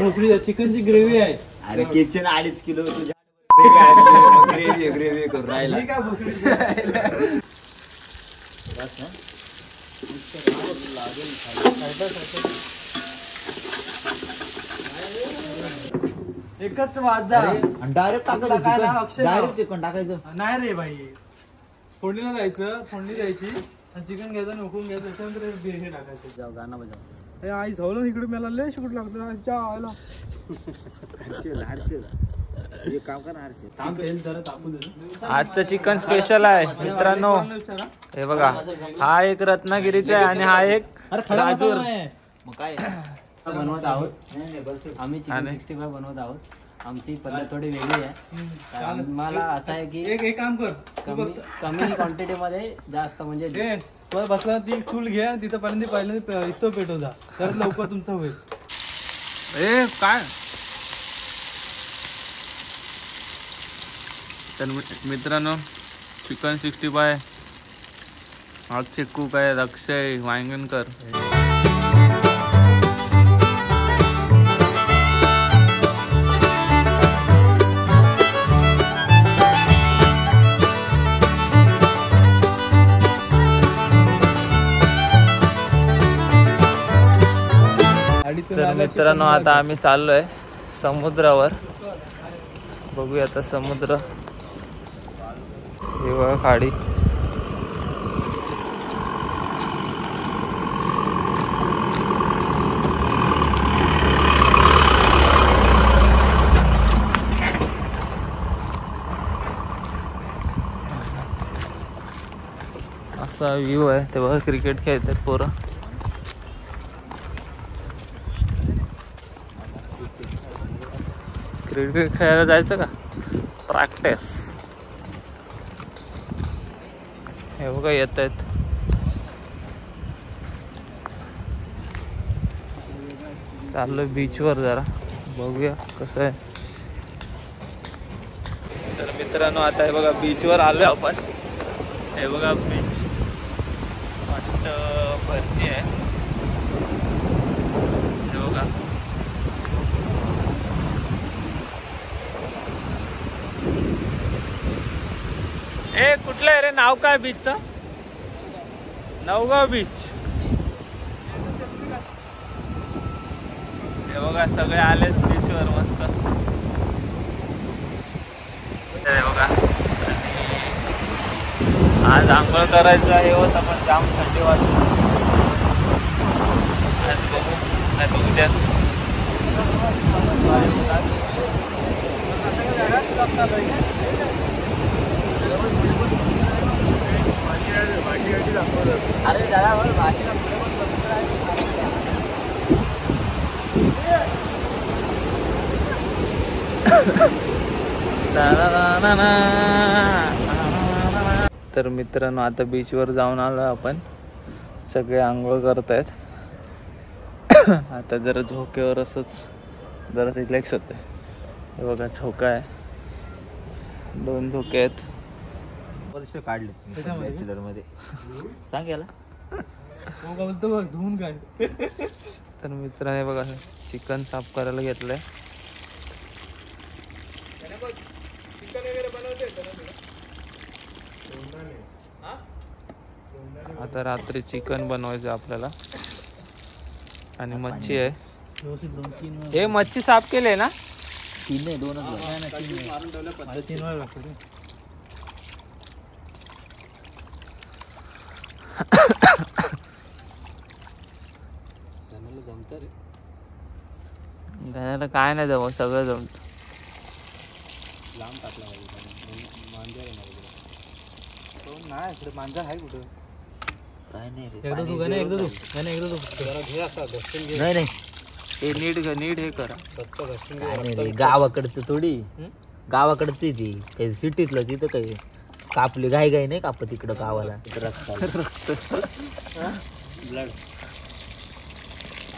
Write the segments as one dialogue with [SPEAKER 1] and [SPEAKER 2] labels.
[SPEAKER 1] भोसडी चिकनची ग्रेव्ही आहे.
[SPEAKER 2] अरे किचन 2.5 किलो तुझ्या ग्रेव्ही करून राहिला काय भोसडी.
[SPEAKER 1] एकच वाजा
[SPEAKER 2] डायरेक्ट टाकायचं. डायरेक्ट चिकन टाकायचं
[SPEAKER 1] नाही रे भाई. फोडणीला जायचं, फोडणी द्यायची, चिकन घ्यायचं आणि उकळून घ्यायचं, त्याच्यानंतर हे टाकायचं. गाणं बजाव. आई झालं इकडे मला लय शिकूट लागतं आयला.
[SPEAKER 3] आजचं चिकन स्पेशल आहे मित्रांनो. हे बघा, हा एक रत्नागिरीचा आहे आणि हा एक राजूर.
[SPEAKER 2] मग काय
[SPEAKER 4] बनवत आहोत आम्ही. चिकन 65 बनवत आहोत. आमची पद्धत थोडी वेगळी आहे. आम्हाला असं आहे की
[SPEAKER 1] एक काम कर,
[SPEAKER 4] कमी क्वांटिटी मध्ये जास्त म्हणजे
[SPEAKER 1] बसला ती चूल घ्या, तिथं पहिल्यांदा इस्तो पेटव जा, तर लवकर तुमचं होईल.
[SPEAKER 3] ए काय तर मित्रांनो, चिकन 65 आजचे कुक आहे अक्षय वांगणकर. तर मित्रांनो, आता आम्ही चाललोय समुद्रावर. बघूया आता समुद्र. हे बघा खाडी. असा व्ह्यू आहे. ते बघा क्रिकेट खेळतात पोरं. क्रिकेट खेळायला जायचं का? प्रॅक्टिस. हे बघा येत आहेत. चाललोय बीचवर, जरा बघूया कसं आहे. तर मित्रांनो, आता हे बघा बीचवर आलोय आपण. हे बघा बीच वाटतं भरती आहे. हे बघा ए कुठलं आहे रे नाव काय बीचचं? नवगाव बीच. हे बघा सगळे आलेत बीचवर मस्त. हे बघा, आज आंघोळ करायचं हे होतं पण जाम थंडी वाजते. आज बघू नाही तर उद्याच.
[SPEAKER 4] अरे दादा भाषेला
[SPEAKER 3] तर मित्रांनो, आता बीचवर जाऊन आलो आपण. सगळे आंघोळ करतायत. आता जरा झोक्यावर असंच जरा रिलॅक्स होतंय. हे बघा झोका आहे, 2 झोके आहेत.
[SPEAKER 2] वर्ष काढले बॅचलर मध्ये. सांग याला
[SPEAKER 1] बोलतो बघ धुवून काय.
[SPEAKER 3] तर मित्राने बघा चिकन साफ करायला घेतलंय. आता रात्री चिकन बनवायचं आपल्याला. आणि मच्छी आहे. हे मच्छी साफ केले ना?
[SPEAKER 2] 3 नाही 2च.
[SPEAKER 1] 3 वेळा लागतो.
[SPEAKER 3] घाण्याला काय नाही जमत, सगळं जमत.
[SPEAKER 1] लांब टाकला मांजर नाही इकडे. मांजर आहे कुठं?
[SPEAKER 2] काय नाही रे.
[SPEAKER 1] एकदा तू गाणे एकदा तू जरा घे असा घसरून घे.
[SPEAKER 2] नाही
[SPEAKER 3] हे नीट हे करा.
[SPEAKER 2] काय नाही रे, गावाकडचं थोडी. गावाकडची ती काही सिटीतलं. तिथं काही कापली घाई नाही कापत इकडं गावाला.
[SPEAKER 1] ब्लड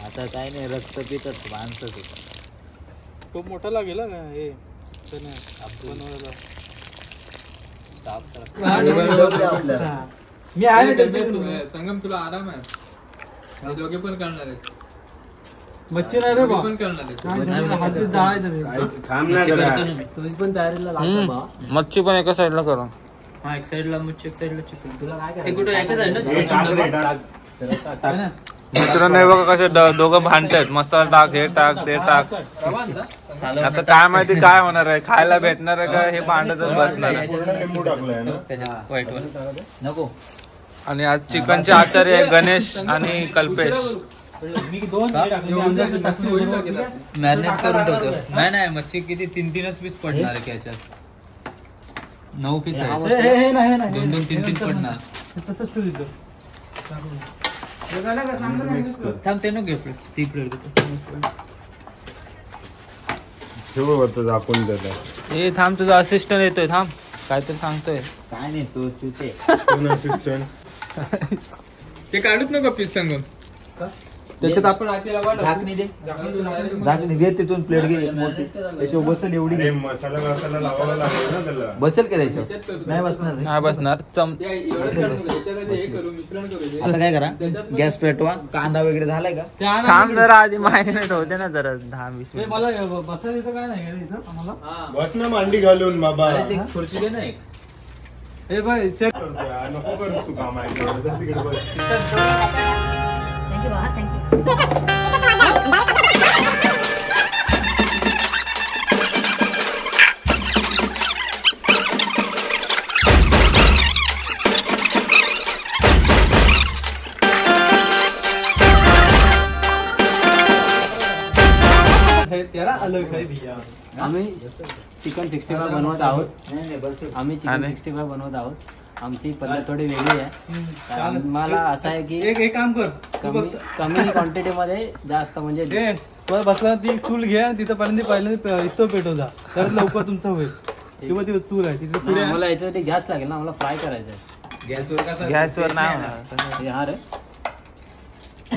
[SPEAKER 2] आता काय नाही, रक्त पितात माणसं.
[SPEAKER 1] खूप मोठा लागेल ना हे बनवायला. मी आहे
[SPEAKER 5] संगम, तुला आराम आहे. दोघे पण करणार आहेत.
[SPEAKER 1] मच्छी नाही रे बा हात बीत जाळायचं रे.
[SPEAKER 5] थांब ना जरा.
[SPEAKER 4] तुम्ही पण तयारीला लागता बा.
[SPEAKER 3] मच्छी पण एका साईडला करा.
[SPEAKER 1] हा एक साईडला मच्छी एक साईडला चिकन.
[SPEAKER 4] तुला काय
[SPEAKER 1] ते कुठं याच्यात आहे
[SPEAKER 5] हे टाक रे, टाक.
[SPEAKER 1] ना ना
[SPEAKER 3] मित्रांनो हे बघा कसे दोघं भांडतायत. मसाला टाक, हे टाक, ते टाक. आता काय माहिती काय होणार आहे, खायला भेटणार आहे का हे भांडतच बसणार आहे.
[SPEAKER 5] पूर्ण लिंबू टाकलंय ना.
[SPEAKER 2] नको.
[SPEAKER 3] आणि आज चिकनचे आचार्य आहे गणेश आणि कल्पेश.
[SPEAKER 1] मी 2
[SPEAKER 2] मॅरिनेट करून ठेवतो. नाही मच्छी किती 3-3 पीस पडणार आहे त्याच्यात. 9 पीस आहे.
[SPEAKER 1] हे नाही
[SPEAKER 2] 2-2-3-3 पडणार.
[SPEAKER 1] तसंच ठेवू दिलं.
[SPEAKER 5] मिक्स कर.
[SPEAKER 2] थांब ते नको घे प्लेट. ती प्लेट घेतो.
[SPEAKER 5] ठेव वरती झाकून देतो.
[SPEAKER 3] ए थांब, तुझा असिस्टंट येतोय. थांब, काहीतरी सांगतोय.
[SPEAKER 2] काय नाही तो चुते.
[SPEAKER 5] कोण assistant?
[SPEAKER 3] ते काढूच नको पीस सांगून. त्याच्यात आपण
[SPEAKER 2] झाकणी दे. झाकणी दे तिथून प्लेट घे एक मोठी. त्याच्यावर बसेल एवढी
[SPEAKER 5] अरे
[SPEAKER 2] घे.
[SPEAKER 5] मसाला लावावा लागेल ना त्याला.
[SPEAKER 2] बसेल का त्याच्यावर? नाही बसणार रे.
[SPEAKER 3] नाही बसणार.
[SPEAKER 2] आता काय करा, गॅस पेटवा. कांदा वगैरे झालाय का?
[SPEAKER 3] थांब जरा, आधी मॅरिनेट होते ना जरा 10-20 मिनिट.
[SPEAKER 1] मला बसायला इथं काय नाही इथं आम्हाला.
[SPEAKER 5] बस ना मांडी घालून बाबा.
[SPEAKER 2] खुर्ची दे ना एक.
[SPEAKER 1] हे बाय चेक
[SPEAKER 5] नको कर तू काम आहे तिकडे बस.
[SPEAKER 6] थँक्यू बाबा थँक्यू.
[SPEAKER 1] तेरा अलग है भैया.
[SPEAKER 4] आम्ही चिकन 65 बनवत आहोत.
[SPEAKER 2] नाही बसेल.
[SPEAKER 4] आम्ही चिकन
[SPEAKER 3] आणि?
[SPEAKER 4] 65 बनवत आहोत. आमची पद्धत थोडी वेगळी आहे. कारण मला असं आहे की
[SPEAKER 1] एक काम कर तू
[SPEAKER 4] कमी
[SPEAKER 1] फक्त
[SPEAKER 4] कमी क्वांटिटी मध्ये जास्त म्हणजे
[SPEAKER 1] घे. वर बसला ती चूल घे आणि तिथं पहिल्यांदा इस्तो पेटव जा तर लवकर तुमचं होईल. किंवा ती चूल आहे तिथे पुढे
[SPEAKER 4] मला याच्यासाठी गॅस लागेल ना, मला फ्राय करायचं आहे.
[SPEAKER 2] गॅसवर कसा?
[SPEAKER 3] गॅसवर नाही होणार.
[SPEAKER 4] हे हा रे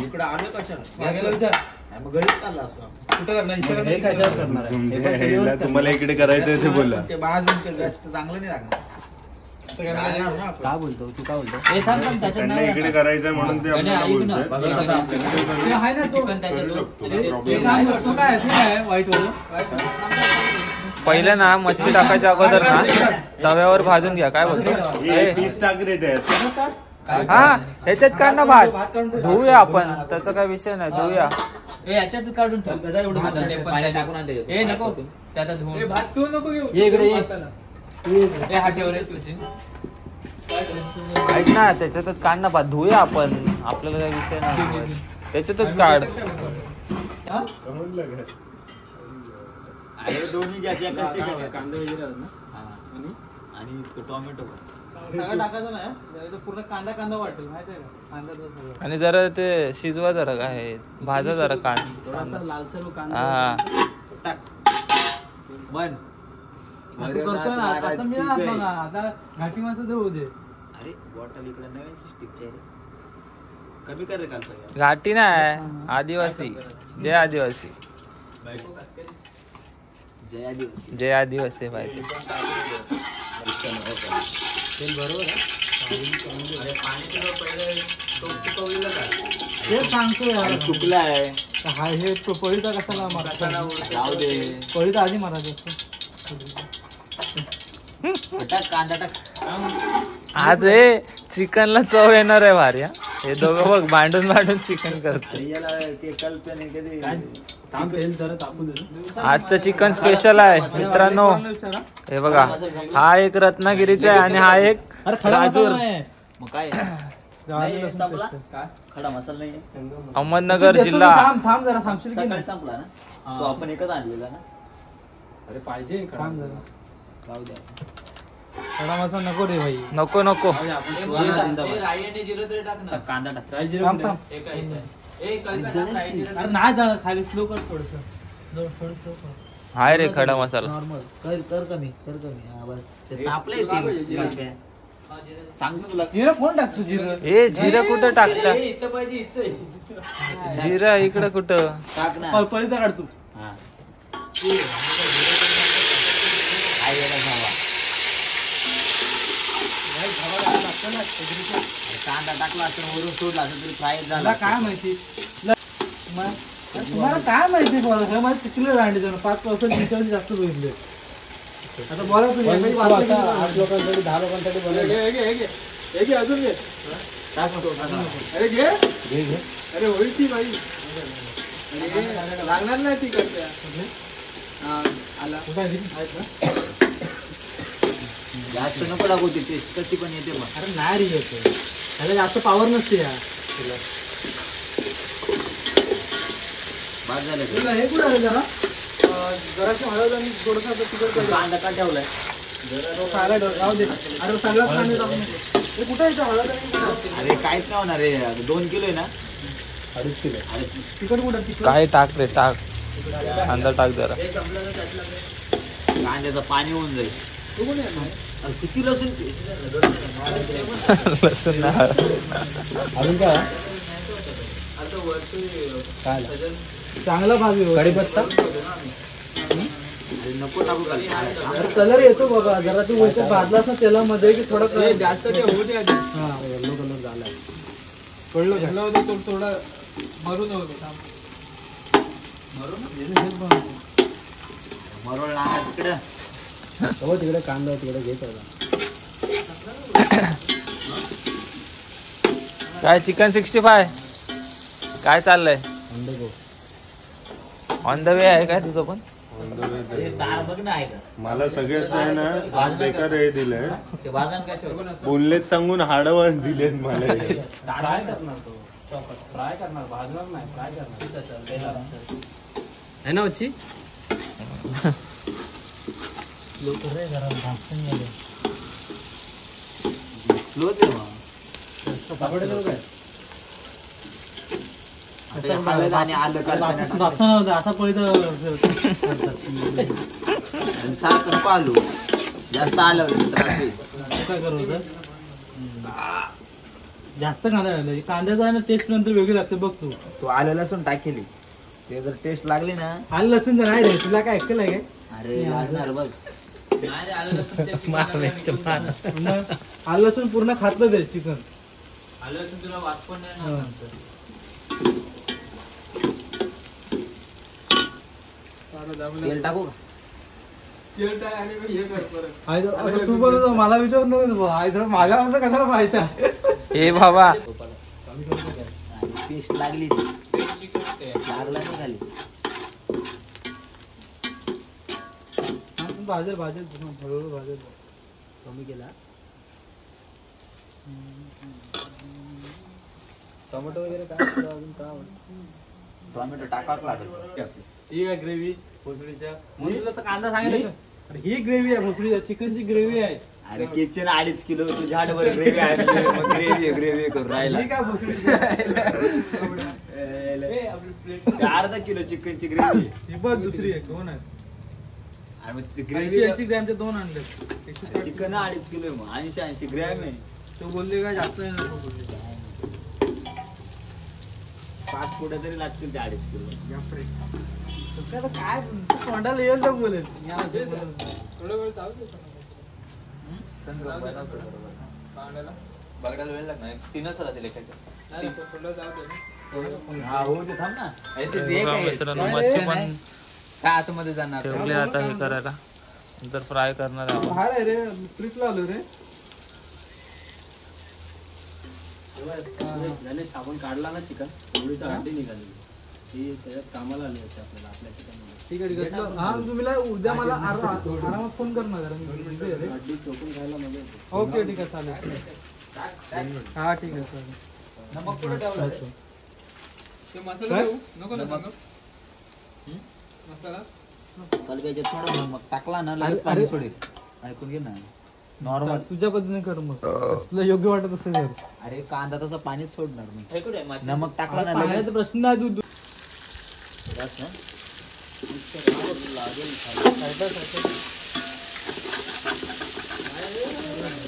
[SPEAKER 2] इकडे आलो कशाला?
[SPEAKER 1] मागेला विचार
[SPEAKER 2] नाही, मग घरीच चालला असतो.
[SPEAKER 1] कुठं करणार इच्छा
[SPEAKER 4] हे कशावर करणार आहे? हे पण चुलीवरच करणार.
[SPEAKER 5] तुम्हाला इकडे करायचं ते बोला.
[SPEAKER 2] ते बाजूचं गॅस चांगलं नाही लागणार.
[SPEAKER 4] का बोलतो तू? का बोलतो? हे थांब थांब, त्याच्यात
[SPEAKER 5] त्यांना
[SPEAKER 4] नाही
[SPEAKER 5] इकडे
[SPEAKER 4] राहणार.
[SPEAKER 5] करायचंय म्हणून ते आपल्याला बोलतोय.
[SPEAKER 1] आहे ना तो
[SPEAKER 4] चिकन त्याच्यात
[SPEAKER 5] करू शकतो, काही
[SPEAKER 1] एक
[SPEAKER 5] problem
[SPEAKER 1] काम
[SPEAKER 5] नाही.
[SPEAKER 1] करतो काय असेल काय वाईट वालं
[SPEAKER 3] पहिले ना मच्छी टाकायच्या अगोदर ना तव्यावर भाजून घ्या. काय बोलतो?
[SPEAKER 5] हे
[SPEAKER 3] ए,
[SPEAKER 5] पीस टाक रे त्यात.
[SPEAKER 3] हा ह्याच्यात काढ ना भात. धुऊया आपण, त्याचा काय विषय नाही. धुऊया.
[SPEAKER 4] याच्यात काढून ठेव.
[SPEAKER 2] त्याचा एवढं पाणी टाकून आण त्याच्यात.
[SPEAKER 4] ए नको
[SPEAKER 1] त्याचा धुवून
[SPEAKER 4] ये इकडे ये.
[SPEAKER 3] ऐक ना, त्याच्यातच काढ ना भात. धुऊया आपण, आपल्याला काय विषय नाही. त्याच्यातच काढ.
[SPEAKER 5] समजलं का?
[SPEAKER 2] अरे दोन्ही गॅस एकाच ठिकाणी. आणि तो टोमॅटो
[SPEAKER 1] सगळं टाकायचं नाही पूर्ण कांदा कांदा वाटेल माहिती आहे का कांदा सगळं.
[SPEAKER 3] आणि जरा ते शिजवा जरा, काय भाजा जरा काढ.
[SPEAKER 4] थोडासा लालसर कांदा.
[SPEAKER 3] हा
[SPEAKER 2] टाक. मन.
[SPEAKER 1] तू करतो ना आता मी आज बघा आता घाटी माणसं तर होऊ दे.
[SPEAKER 2] अरे बॉटल इकडे नवीन सिस्टीमची आहे रे. कमी कर रे कालचं.
[SPEAKER 3] घाटी नाही, आदिवासी. जय आदिवासी.
[SPEAKER 2] जय आदिवासी.
[SPEAKER 3] जय आदिवासी माहिती.
[SPEAKER 1] ते सांगतो यार
[SPEAKER 2] सुकला आहे.
[SPEAKER 1] हा हे पळीचा कशाला मारायचा
[SPEAKER 2] जाऊ दे.
[SPEAKER 1] पळीचा आधी मारायचा असतो.
[SPEAKER 2] टाक कांदा टाक.
[SPEAKER 3] आज हे चिकनला चव येणार आहे भारी. हा. हे दोघं बघ भांडून भांडून चिकन करते.
[SPEAKER 2] आणि याला ते कल्पने कधी
[SPEAKER 4] थांब, तेल जरा तापू दे.
[SPEAKER 3] आजचं चिकन स्पेशल आहे मित्रांनो. हे बघा, हा एक रत्नागिरीचा आहे आणि हा एक
[SPEAKER 1] अरे खडा
[SPEAKER 3] राजूर.
[SPEAKER 1] मसाला नाही.
[SPEAKER 2] मग काय नाही, संपला? खडा मसाला नाही
[SPEAKER 3] अहमदनगर
[SPEAKER 1] देतो
[SPEAKER 3] जिल्हा.
[SPEAKER 1] मी, थांब जरा थांबशील की
[SPEAKER 2] सकाळी
[SPEAKER 1] नाही
[SPEAKER 2] संपला ना. तो आपण एकच आणलेला ना.
[SPEAKER 4] अरे पाहिजे
[SPEAKER 1] थांब जरा
[SPEAKER 2] जाऊ द्या.
[SPEAKER 1] खडा मसाला नको रे भाई.
[SPEAKER 3] नको नको.
[SPEAKER 4] आपण सुहाना जिंदाबाद.
[SPEAKER 2] कांदा टाक.
[SPEAKER 4] राई जिरं
[SPEAKER 1] थांब
[SPEAKER 4] कुठे?
[SPEAKER 1] थांब अरे नाही जाणार खाली स्लो कर थोडस थोडं स्लो कर.
[SPEAKER 3] हाय रे खडा मसाला.
[SPEAKER 2] नॉर्मल कर कमी हा बस. ते तापलंय ते. सांगतो तुला.
[SPEAKER 1] जिरं कोण टाकतो जिरं
[SPEAKER 3] ए जिरं कुठं टाकता? जिरं इकडं कुठं?
[SPEAKER 2] टाक ना.
[SPEAKER 1] पळीचा काढ तू.
[SPEAKER 2] हा. काय वेगळा खावा. कांदा टाकला असं वरून सोडला असं तरी फ्राय
[SPEAKER 1] तुला
[SPEAKER 2] झाला.
[SPEAKER 1] काय माहिती तुम्हाला काय माहिती बोला हे मला चुकलं रांडे जाणं 5% तुमच्यावर जास्त बघितले आता बोला तुम्ही 8 लोकांसाठी 10 लोकांसाठी बोला घे अजून घे अरे घे अरे होईल ती बाई लागणार नाही ती करते आला
[SPEAKER 2] जास्त नको लागू ती टेस्ट कशी पण येते मग.
[SPEAKER 1] अरे नाही रे येते त्याला जास्त पावर नसते या
[SPEAKER 2] बाद झालं
[SPEAKER 1] तुला हे कुठं आहे जरा जराशी हळद आणि थोडंसं तिकडे
[SPEAKER 2] कांदा का ठेवलाय
[SPEAKER 1] राहू दे अरे सगळ्यात पाणी टाकू नको हे कुठं आहे हळद आणि
[SPEAKER 2] अरे काहीच नाही होणार रे 2 किलो आहे ना
[SPEAKER 5] 2.5 किलो
[SPEAKER 2] अरे
[SPEAKER 1] तिकड कुठं तिकड
[SPEAKER 3] काय टाक रे टाक कांदा टाक जरा
[SPEAKER 2] कांद्याचं पाणी होऊन जाईल.
[SPEAKER 1] तू कोणी आहे
[SPEAKER 2] अरे किती लसूण
[SPEAKER 3] लसूण नाही.
[SPEAKER 1] अजून काय चांगला भाजी कढीपत्ता
[SPEAKER 2] नको टाकू का
[SPEAKER 1] कलर येतो बाबा जरा तू वैसे भाजलास ना तेलामध्ये की थोडा कलर जास्त होऊ दे हा येलो कलर झालाय कळलं घेतला होता तो थोडा मरून होतो
[SPEAKER 2] मरोळ लागला तिकडं
[SPEAKER 1] हो तिकडे कांदा तिकडे घेत
[SPEAKER 3] काय चिकन 65 काय चाललंय ऑन द वे आहे काय तुझं पण
[SPEAKER 2] तार बघ ना आहे का
[SPEAKER 5] मला सगळ्यात आहे ना आज बेकार हे दिलंय
[SPEAKER 2] ते वाजन कशा
[SPEAKER 5] बोललेच सांगून हाडवर दिलेत मला हे.
[SPEAKER 4] फ्राय करणार तो फ्राय करणार भाजणार नाही फ्राय करणार है ना वच्ची
[SPEAKER 2] आणि आलं
[SPEAKER 1] असा पळीत
[SPEAKER 2] साखर पालू जास्त आलं
[SPEAKER 1] काय करू जास्त कांदा घालायचा कांद्याचा आहे ना टेस्ट नंतर वेगळी लागते बघ तू
[SPEAKER 2] तू आलं लसूण टाकेली ते जर टेस्ट लागली ना
[SPEAKER 1] आलं लसूण तर नाही रे तुला काय ऐकलं आहे
[SPEAKER 2] अरे लागणार बघ
[SPEAKER 1] आलं लसूण पूर्ण खातलं ते चिकन
[SPEAKER 2] आलं लसूण तुला वास पण नाही तेल टाकू का
[SPEAKER 1] तू बोलतो मला विचार नको माझ्या म्हणतो कशाला पाहायचा
[SPEAKER 3] ए बाबा
[SPEAKER 2] पेस्ट लागली लागला नाही खाली
[SPEAKER 1] भाजेल भाजेल हळूहळू भाजेल
[SPEAKER 2] कमी केला
[SPEAKER 1] टोमॅटो वगैरे काय अजून काय
[SPEAKER 2] टोमॅटो टाकावं लागेल
[SPEAKER 1] ही आहे ग्रेव्ही भोसडीच्या भोसडीचा कांदा सांगितलं का? अरे ही ग्रेव्ही आहे भोसडीच्या चिकनची ग्रेव्ही आहे
[SPEAKER 2] अरे किचन 2.5 किलो तुझ्या हाडवर ग्रेव्ही आहे ग्रेव्ही करून राहिला
[SPEAKER 1] ही काय भोसडीची
[SPEAKER 2] अर्धा किलो चिकनची ग्रेव्ही
[SPEAKER 1] ही बघ दुसरी आहे 2 आहे
[SPEAKER 2] आणि मग ती
[SPEAKER 1] 80
[SPEAKER 2] ग्रेव्ही
[SPEAKER 1] ग्रॅमचे 2 आणले 160
[SPEAKER 2] चिकन 2.5 किलो मग 80 ग्रॅम आहे
[SPEAKER 1] तो बोलले काय जास्त आहे नको बोलले
[SPEAKER 2] 5 पुढे तरी लागतील ते 2.5 किलो
[SPEAKER 1] बापरे. तो काय आता काय तोंडाला येईल तर बोलेल थोडा वेळ चालू
[SPEAKER 3] बघायला वेळ लागणार 3च होता ते
[SPEAKER 2] हा हो ते थांब ना
[SPEAKER 3] मित्रांनो मच्छी पण
[SPEAKER 4] काय आतमध्ये जाणार
[SPEAKER 3] ठेवली आता हे करायला नंतर फ्राय करणार आहे आपण.
[SPEAKER 1] बाहेर आहे रे ट्रिपला आलो रे
[SPEAKER 4] झाले साबण काढला ना चिकन एवढी तर हड्डी निघाली ती त्याच्यात कामाला आली होती आपल्याला आपल्या चिकन
[SPEAKER 1] ठीक आहे ठीक आहे हा तुम्ही उद्या मला आरामात फोन कर ना जरा मी busy आहे रे.
[SPEAKER 4] हड्डी चोकून खायला मजा येते
[SPEAKER 1] ओके ठीक आहे चालेल हा ठीक आहे चालेल
[SPEAKER 2] नमक पुढे ठेवलं कलब्याचे थोडं मग टाकला ना लगेच पाणी सोडेल ऐकून घे ना नॉर्मल
[SPEAKER 1] तुझ्या पद्धतीने कर मग तुला योग्य वाटत असेल तर
[SPEAKER 2] अरे कांदा तसं पाणीच सोडणार मी नमक टाकला ना लगेच
[SPEAKER 1] पाण्याचा प्रश्न नाही दूध
[SPEAKER 2] बस ना.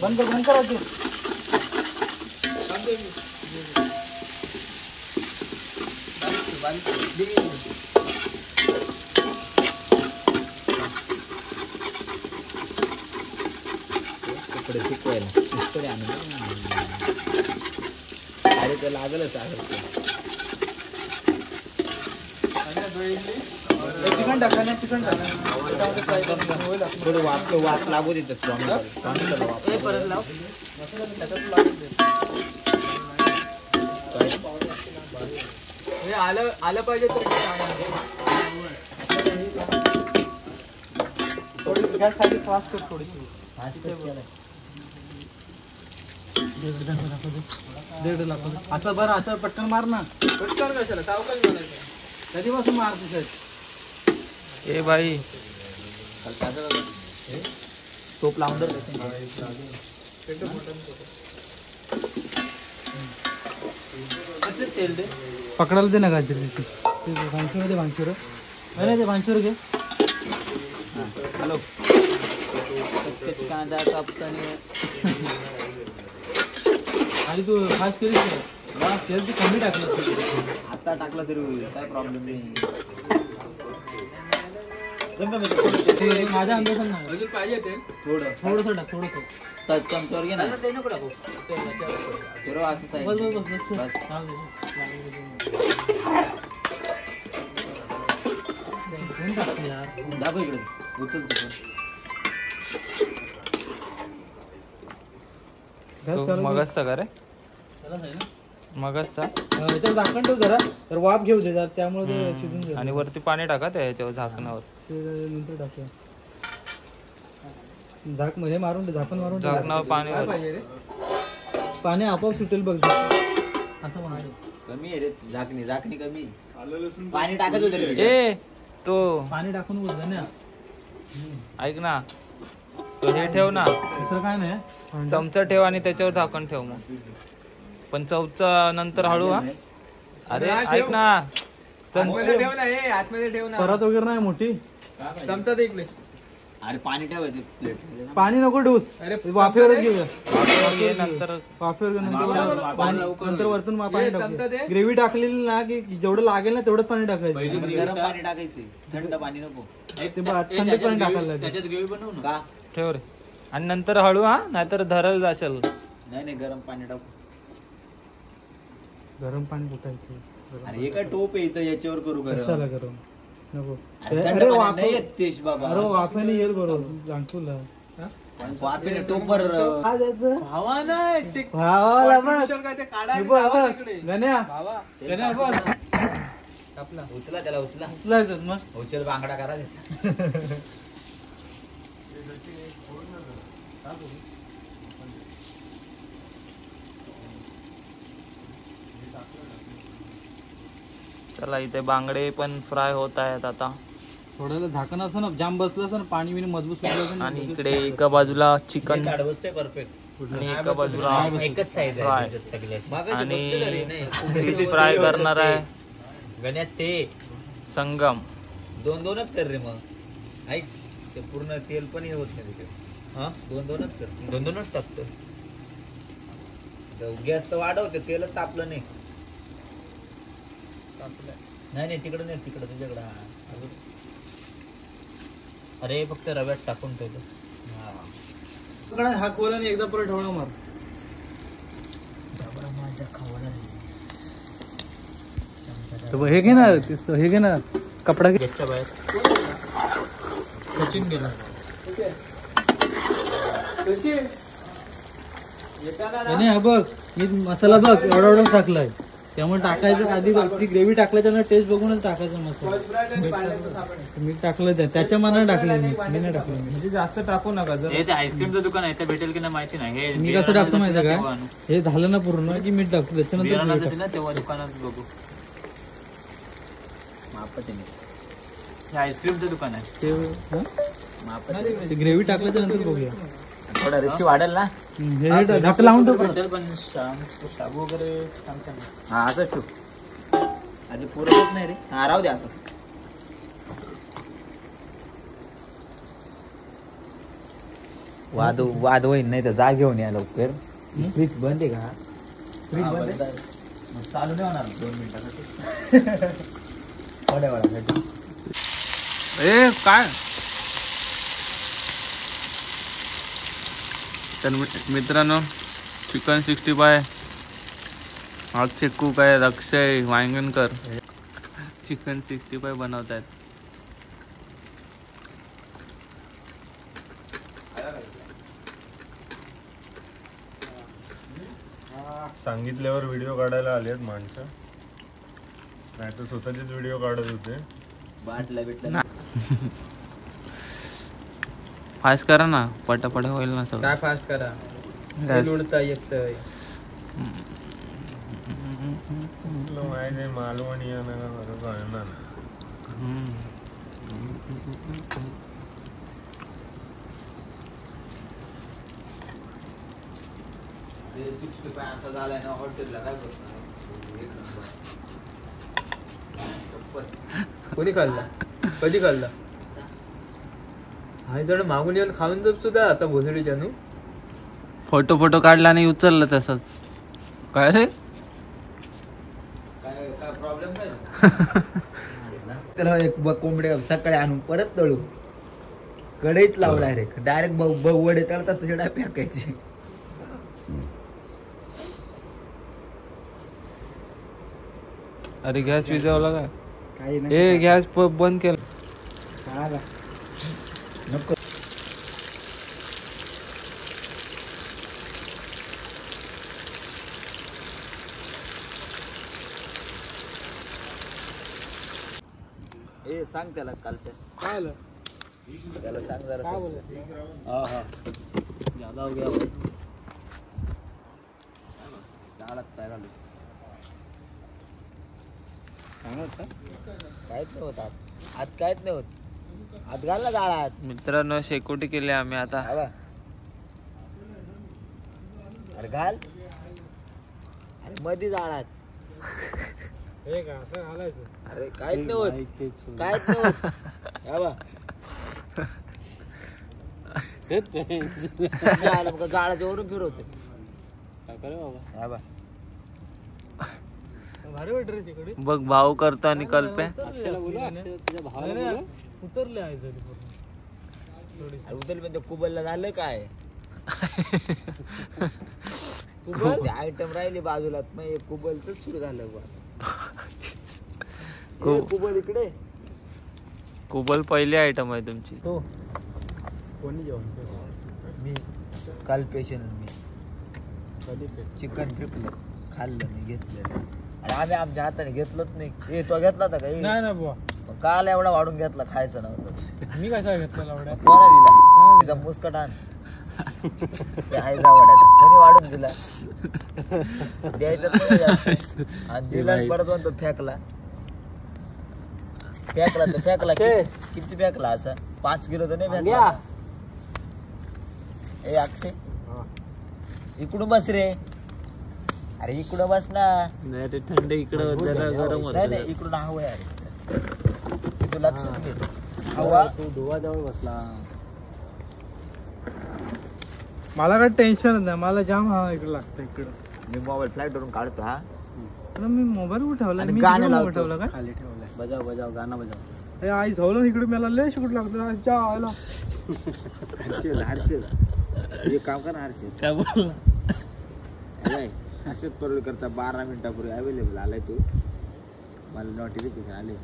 [SPEAKER 1] बंद करायचं
[SPEAKER 2] कपडे सुकवायला इस्त्री आणून अरे ते लागलच आहे
[SPEAKER 1] चिकन टाका ना, चिकन टाका त्याच्यामध्ये फ्राय करून होईल आपलं.
[SPEAKER 2] थोडं वाफ लागू देतात
[SPEAKER 1] परत लाव. हे आलं पाहिजे तर थोडी गॅस खाली फास्ट कर थोडीशी. दीड लाख असं बरं, असं पटकन मार ना. पटकन कशाला सावकाश बनायचं. कधीपासून मारतो साहेब?
[SPEAKER 3] ए भाई
[SPEAKER 2] टोप लावून दर.
[SPEAKER 1] तेल दे, पकडायला दे ना गाजर. भांगशूर दे, भांगशूर नाही ते भांगशूर घे.
[SPEAKER 2] हॅलो कांदा कापताना
[SPEAKER 1] आणि तू फास्ट केलीस का? तेल तू कमी टाकलं.
[SPEAKER 2] आता टाकलं तरी होईल, काय प्रॉब्लेम नाही.
[SPEAKER 1] माझ्या अंदाजानं नाही. अजून पाहिजे तेल थोडंसं टाक, थोडंसं.
[SPEAKER 2] चमच्यावर घे ना. फिरव असं
[SPEAKER 1] बस
[SPEAKER 2] साईड.
[SPEAKER 1] बस बस बस
[SPEAKER 2] बस.
[SPEAKER 1] टाकतो यार.
[SPEAKER 2] दाखव इकडे, उचलतो.
[SPEAKER 3] मगसचा का रे?
[SPEAKER 1] त्यालाच आहे ना.
[SPEAKER 3] मगसचा.
[SPEAKER 1] याच्यावर झाकण ठेव जरा, तर वाफ घेऊ दे जरा, त्यामुळे ते शिजून जाईल.
[SPEAKER 3] आणि वरती पाणी टाका त्या ह्याच्यावर झाकणावर.
[SPEAKER 1] ते नंतर टाकूया. झाक हे मारून दे, झाकण मारून दे.
[SPEAKER 3] झाकणावर पाणी
[SPEAKER 1] पाणी आपोआप सुटेल बघ. असं म्हणाले.
[SPEAKER 2] कमी आहे रे झाकणी कमी. पाणी टाकत होतं रे.
[SPEAKER 3] ए तो
[SPEAKER 1] पाणी टाकून बोलतो ना.
[SPEAKER 3] ऐक ना, तो हे ठेव ना,
[SPEAKER 1] दुसरं काय नाही.
[SPEAKER 3] चमचा ठेव आणि त्याच्यावर झाकण ठेव. मग पण चौचा नंतर हळू. हा अरे ऐक ना,
[SPEAKER 1] परत वगैरे नाही मोठी. चमचा दे इकडे.
[SPEAKER 2] अरे पाणी ठेवायचं प्लेट.
[SPEAKER 1] पाणी नको ठेवूस, वाफेवरच घेऊया.
[SPEAKER 3] नंतर
[SPEAKER 1] वाफेवर नंतर वरतून पाणी टाकू. ग्रेव्ही टाकलेली ना की जेवढं लागेल ना तेवढंच पाणी टाकायचं.
[SPEAKER 2] गरम पाणी टाकायचं, थंड पाणी नको.
[SPEAKER 1] ते थंड पाणी टाकायला लागेल.
[SPEAKER 2] का?
[SPEAKER 3] ठेव रे. आणि नंतर हळू. हा नाहीतर धरल जाशील.
[SPEAKER 2] नाही गरम पाणी टाकू.
[SPEAKER 1] गरम पाणी कुठायचं.
[SPEAKER 2] अरे हे काय टोप आहे इथं, याच्यावर करू
[SPEAKER 1] कशाला
[SPEAKER 2] गरम.
[SPEAKER 1] गरम नको.
[SPEAKER 2] अरे
[SPEAKER 1] अरे
[SPEAKER 2] थंड पाणी
[SPEAKER 1] वाफ,
[SPEAKER 2] नाही येत तेश बाबा.
[SPEAKER 1] अरे वाफेने येईल बरोबर. सांगतो तुला.
[SPEAKER 2] वाफेने टोपवर
[SPEAKER 1] भावाला बघ. हे बघ, बघ. गण्या गण्या बघ.
[SPEAKER 2] उचला त्याला, उचला
[SPEAKER 1] उचलायचं मग.
[SPEAKER 2] उचल बांगडा करा त्याचा.
[SPEAKER 3] चला इथे बांगडे पण फ्राय होत आहेत आता.
[SPEAKER 1] थोडं झाकण असं ना, जाम बसलं असं ना, पाणी बिणी मजबूत सुटलं ना.
[SPEAKER 3] आणि इकडे एका बाजूला चिकन
[SPEAKER 2] बसते परफेक्ट.
[SPEAKER 3] आणि एका बाजूला
[SPEAKER 2] एकच साईज
[SPEAKER 3] फ्राय.
[SPEAKER 2] आणि
[SPEAKER 3] फिश फ्राय करणार आहे
[SPEAKER 2] गण्यात ते
[SPEAKER 3] संगम.
[SPEAKER 2] दोनच कर रे. मग ऐक, ते पूर्ण तेल पण हे होत नाही तिथे. दोनच कर.
[SPEAKER 3] दोनच टाकतो.
[SPEAKER 2] गॅस तर वाढवते, तेलच तापलं नाही. नाही तिकडं नाही, तिकडं तुझ्याकडं.
[SPEAKER 3] अरे फक्त रव्यात टाकून ठेवतो.
[SPEAKER 1] हा खोला आणि एकदा परत ठेवला मार. हे घे ना, हे घे ना, कपडा घे.
[SPEAKER 3] बाहेर
[SPEAKER 1] सचिन गेला. हा बघ, मी मसाला बघ एवढा टाकलाय, त्यामुळे टाकायचं आधी ती ग्रेव्ही टाकल्याच्या टेस्ट बघूनच टाकायचा मसाला. मीठ टाकलं त्याच्या मनाने टाकलं, मी नाही टाकलं.
[SPEAKER 3] म्हणजे जास्त टाकू नका. जर आईस्क्रीमचं दुकान आहे ते भेटेल की नाही माहिती नाही.
[SPEAKER 1] मी कसं टाकतो माहिती का, हे झालं ना पूर्ण की मीठ टाकतो, त्याच्यानंतर
[SPEAKER 3] तेव्हा दुकानात बघू. आईस्क्रीमचं दुकान आहे
[SPEAKER 1] ते ग्रेव्ही टाकल्याच्या नंतर बघूया.
[SPEAKER 2] थोडा रेशी वाढेल ना.
[SPEAKER 1] हे ढाकं लावून ठेव.
[SPEAKER 3] पण शाबू वगैरे सांगता ना.
[SPEAKER 2] हा असंच ठेव. आधी पुरत होत नाही रे. हा राहू दे असं. वाद होईल नाही तर जा घेऊन या लवकर. फ्रीज बंद आहे का? फ्रीज बंद आहे. चालू नाही होणार 2 मिनिटासाठी. थोड्या वेळासाठी.
[SPEAKER 3] ए काय तर मित्रांनो, चिकन 65 आज कुक आहे अक्षय वांगणकर. चिकन 65 बनवतायत.
[SPEAKER 5] सांगितल्यावर व्हिडिओ काढायला आलेत माणसं, नाही तर स्वतःचेच व्हिडिओ काढत होते.
[SPEAKER 2] बाटला बिटला
[SPEAKER 3] फास्ट करा ना, पटापट होईल ना सगळं.
[SPEAKER 1] काय फास्ट करा, उडता येतंय.
[SPEAKER 5] तुला माहिती आहे मालवणी या ना कळणार.
[SPEAKER 2] झालाय ना हॉटेलला काय करतो.
[SPEAKER 1] कोणी खाल्ला, कधी खाल्ला? हा जण मागून येऊन खाऊन जप सुद्धा आता भोसडीच्या नू.
[SPEAKER 3] फोटो काढला आणि उचललं तसंच. काय रे
[SPEAKER 2] काय प्रॉब्लेम काय त्याला एक कोंबड्या सकाळी आणून परत तळू कढईत लावला रे डायरेक्ट वडे तळतात तसे डाय फेकायचे.
[SPEAKER 3] अरे गॅस विजवला काय? ए गॅस बंद केला.
[SPEAKER 2] नको ए सांग त्याला कालचं
[SPEAKER 1] काय आलं?
[SPEAKER 2] त्याला सांग जरा.
[SPEAKER 1] काय बोलला?
[SPEAKER 4] ज्यादा हो गया भाई.
[SPEAKER 2] लागताय घालू काहीच नाही होत आत काहीच नाही होत. आत घाल ना जाळात.
[SPEAKER 3] मित्रांनो शेकोटी केली आम्ही आता.
[SPEAKER 2] अरे घाल अरे मध्ये जाळात.
[SPEAKER 1] हे का असं घालायचं?
[SPEAKER 2] अरे काहीच नाही होत, काहीच नाही होत. जाळाच्या वरून फिरवते.
[SPEAKER 1] भारी वाटत रे शेकोटी.
[SPEAKER 3] बघ भाऊ करतो आणि कल्पे.
[SPEAKER 4] अक्षयला बोलू, अक्षय तुझ्या भावाला बोलू.
[SPEAKER 1] उतरले आहे जरी पूर्ण.
[SPEAKER 2] उतरली पण ते कुबलला झालं काय आयटम राहिली बाजूला मग एक कुबलच सुरू झालं बा. कुबल इकडे
[SPEAKER 3] कुबल पहिली आयटम आहे तुमची.
[SPEAKER 1] तो कोणी जेवण
[SPEAKER 2] मी काल पेशंट मी चिकन फेकलं खाल्लं नाही घेतलं आणि आम्ही आमच्या हाताने घेतलंच नाही. ए तो घेतला होता का?
[SPEAKER 1] नाही ना बुवा,
[SPEAKER 2] काल एवढा वाढून घेतला खायचं नव्हतं.
[SPEAKER 1] मी कशा घेतला एवढ्या?
[SPEAKER 2] कोणा दिला तिचा मुस्कट आण ते आहे जावडाचा कोणी वाढून दिला द्यायचं नाही जास्त. आणि दिला परत म्हणतो फेकला तर फेकला किती फेकला असं 5 किलो तर नाही फेकला. ए अक्षय इकडून बस रे. अरे इकडं बस ना.
[SPEAKER 3] नाही थंड इकडं गरम होत.
[SPEAKER 2] नाही इकडून हवं अरे तू लक्ष दे. हवा
[SPEAKER 4] तू धुवाजवळ बसला.
[SPEAKER 1] मला काय टेन्शन नाही, मला जाम हा इकडे लागतं इकडं.
[SPEAKER 2] मी मोबाईल फ्लाईट वरून काढतो. हा
[SPEAKER 1] मी मोबाईल कुठे ठेवला?
[SPEAKER 2] आणि
[SPEAKER 1] मी
[SPEAKER 2] गाणं
[SPEAKER 1] मोबाईल
[SPEAKER 2] लावतो.
[SPEAKER 1] ठेवला काय?
[SPEAKER 4] खाली ठेवलाय. बजाव गाणं बजाव.
[SPEAKER 1] हे आई झालं इकडे मला लय शिकट लागतं. आयला
[SPEAKER 2] हर्षद एक काम कर ना हर्षद.
[SPEAKER 3] काय बोल
[SPEAKER 2] हर्षद परोळकरचा 12 मिनिटापूर्वी अवेलेबल आलाय तू. मला नोटिफिकेशन आले.